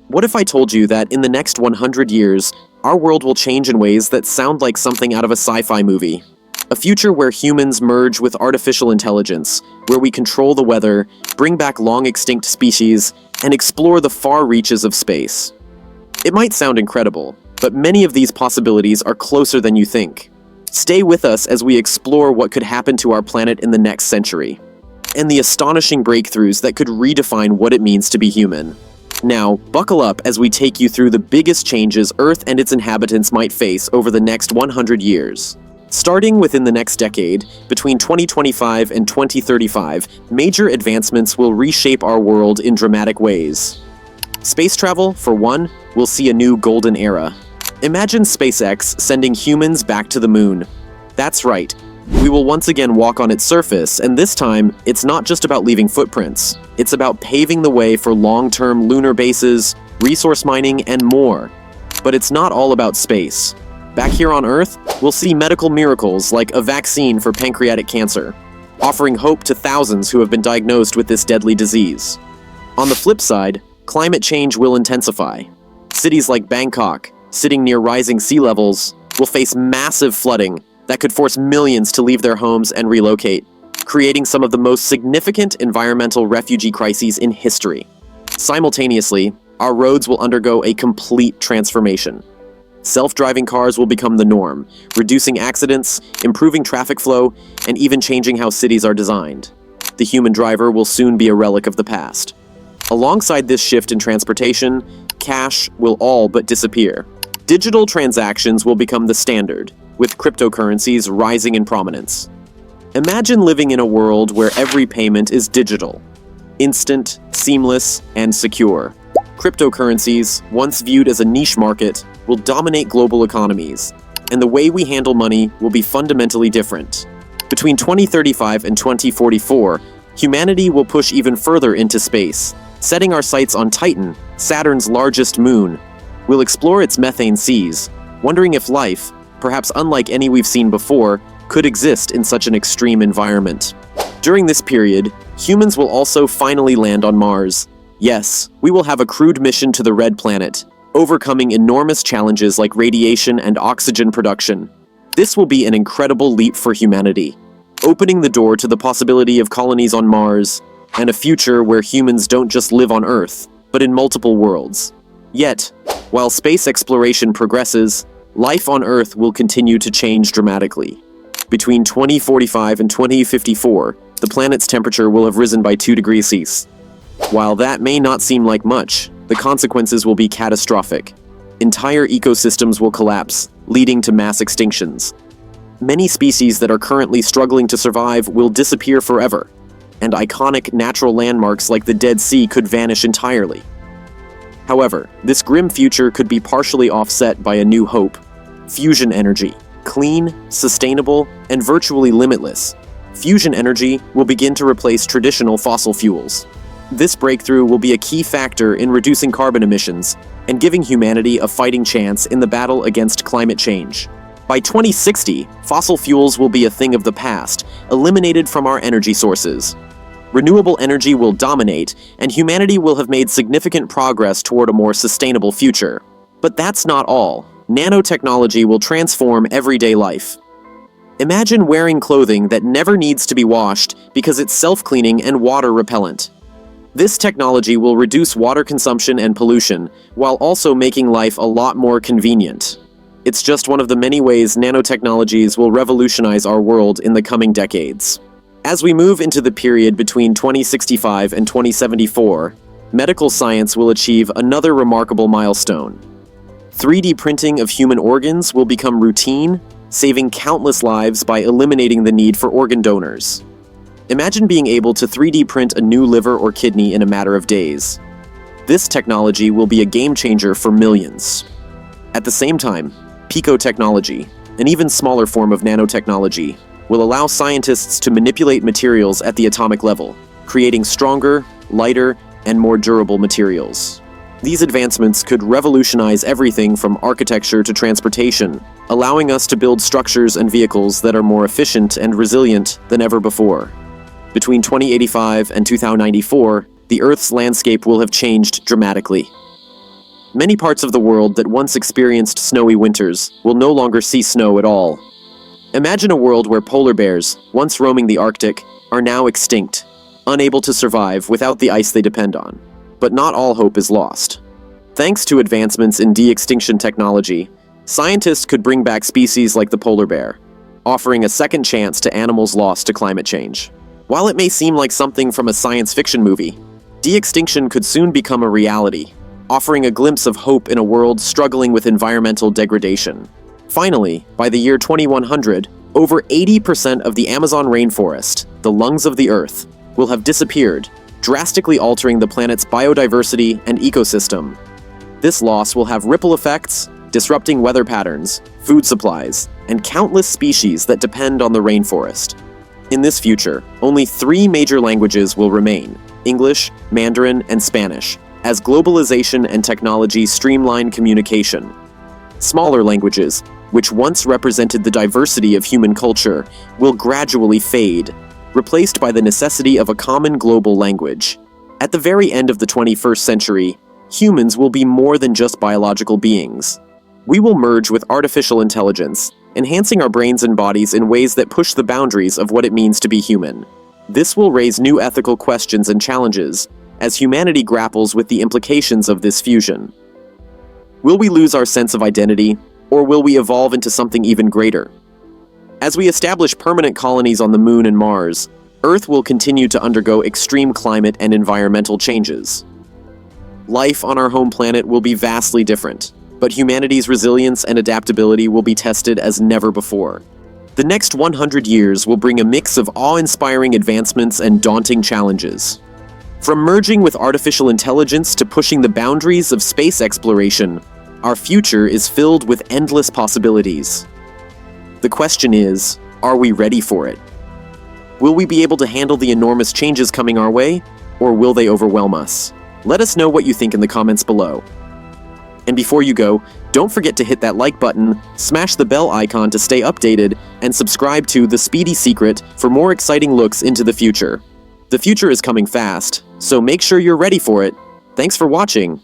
What if I told you that in the next 100 years, our world will change in ways that sound like something out of a sci-fi movie? A future where humans merge with artificial intelligence, where we control the weather, bring back long-extinct species, and explore the far reaches of space. It might sound incredible, but many of these possibilities are closer than you think. Stay with us as we explore what could happen to our planet in the next century, and the astonishing breakthroughs that could redefine what it means to be human. Now, buckle up as we take you through the biggest changes Earth and its inhabitants might face over the next 100 years. Starting within the next decade, between 2025 and 2035, major advancements will reshape our world in dramatic ways. Space travel, for one, will see a new golden era. Imagine SpaceX sending humans back to the moon. That's right. We will once again walk on its surface, and this time, it's not just about leaving footprints. It's about paving the way for long-term lunar bases, resource mining, and more. But it's not all about space. Back here on Earth, we'll see medical miracles like a vaccine for pancreatic cancer, offering hope to thousands who have been diagnosed with this deadly disease. On the flip side, climate change will intensify. Cities like Bangkok, sitting near rising sea levels, will face massive flooding that could force millions to leave their homes and relocate, creating some of the most significant environmental refugee crises in history. Simultaneously, our roads will undergo a complete transformation. Self-driving cars will become the norm, reducing accidents, improving traffic flow, and even changing how cities are designed. The human driver will soon be a relic of the past. Alongside this shift in transportation, cash will all but disappear. Digital transactions will become the standard, with cryptocurrencies rising in prominence. Imagine living in a world where every payment is digital, instant, seamless, and secure. Cryptocurrencies, once viewed as a niche market, will dominate global economies, and the way we handle money will be fundamentally different. Between 2035 and 2044, humanity will push even further into space, setting our sights on Titan, Saturn's largest moon. We'll explore its methane seas, wondering if life, perhaps unlike any we've seen before, could exist in such an extreme environment. During this period, humans will also finally land on Mars. Yes, we will have a crewed mission to the Red Planet, overcoming enormous challenges like radiation and oxygen production. This will be an incredible leap for humanity, opening the door to the possibility of colonies on Mars, and a future where humans don't just live on Earth, but in multiple worlds. Yet, while space exploration progresses, life on Earth will continue to change dramatically. Between 2045 and 2054, the planet's temperature will have risen by 2 degrees Celsius. While that may not seem like much, the consequences will be catastrophic. Entire ecosystems will collapse, leading to mass extinctions. Many species that are currently struggling to survive will disappear forever, and iconic natural landmarks like the Dead Sea could vanish entirely. However, this grim future could be partially offset by a new hope: fusion energy. Clean, sustainable, and virtually limitless, fusion energy will begin to replace traditional fossil fuels. This breakthrough will be a key factor in reducing carbon emissions and giving humanity a fighting chance in the battle against climate change. By 2060, fossil fuels will be a thing of the past, eliminated from our energy sources. Renewable energy will dominate, and humanity will have made significant progress toward a more sustainable future. But that's not all. Nanotechnology will transform everyday life. Imagine wearing clothing that never needs to be washed because it's self-cleaning and water-repellent. This technology will reduce water consumption and pollution, while also making life a lot more convenient. It's just one of the many ways nanotechnologies will revolutionize our world in the coming decades. As we move into the period between 2065 and 2074, medical science will achieve another remarkable milestone. 3D printing of human organs will become routine, saving countless lives by eliminating the need for organ donors. Imagine being able to 3D print a new liver or kidney in a matter of days. This technology will be a game changer for millions. At the same time, picotechnology, an even smaller form of nanotechnology, will allow scientists to manipulate materials at the atomic level, creating stronger, lighter, and more durable materials. These advancements could revolutionize everything from architecture to transportation, allowing us to build structures and vehicles that are more efficient and resilient than ever before. Between 2085 and 2094, the Earth's landscape will have changed dramatically. Many parts of the world that once experienced snowy winters will no longer see snow at all. Imagine a world where polar bears, once roaming the Arctic, are now extinct, unable to survive without the ice they depend on. But not all hope is lost. Thanks to advancements in de-extinction technology, scientists could bring back species like the polar bear, offering a second chance to animals lost to climate change. While it may seem like something from a science fiction movie, de-extinction could soon become a reality, offering a glimpse of hope in a world struggling with environmental degradation. Finally, by the year 2100, over 80% of the Amazon rainforest, the lungs of the Earth, will have disappeared, drastically altering the planet's biodiversity and ecosystem. This loss will have ripple effects, disrupting weather patterns, food supplies, and countless species that depend on the rainforest. In this future, only 3 major languages will remain: English, Mandarin, and Spanish, as globalization and technology streamline communication. Smaller languages, which once represented the diversity of human culture, will gradually fade, replaced by the necessity of a common global language. At the very end of the 21st century, humans will be more than just biological beings. We will merge with artificial intelligence, enhancing our brains and bodies in ways that push the boundaries of what it means to be human. This will raise new ethical questions and challenges as humanity grapples with the implications of this fusion. Will we lose our sense of identity, or will we evolve into something even greater? As we establish permanent colonies on the Moon and Mars, Earth will continue to undergo extreme climate and environmental changes. Life on our home planet will be vastly different, but humanity's resilience and adaptability will be tested as never before. The next 100 years will bring a mix of awe-inspiring advancements and daunting challenges. From merging with artificial intelligence to pushing the boundaries of space exploration, our future is filled with endless possibilities. The question is, are we ready for it? Will we be able to handle the enormous changes coming our way, or will they overwhelm us? Let us know what you think in the comments below. And before you go, don't forget to hit that like button, smash the bell icon to stay updated, and subscribe to The Speedy Secret for more exciting looks into the future. The future is coming fast, so make sure you're ready for it. Thanks for watching.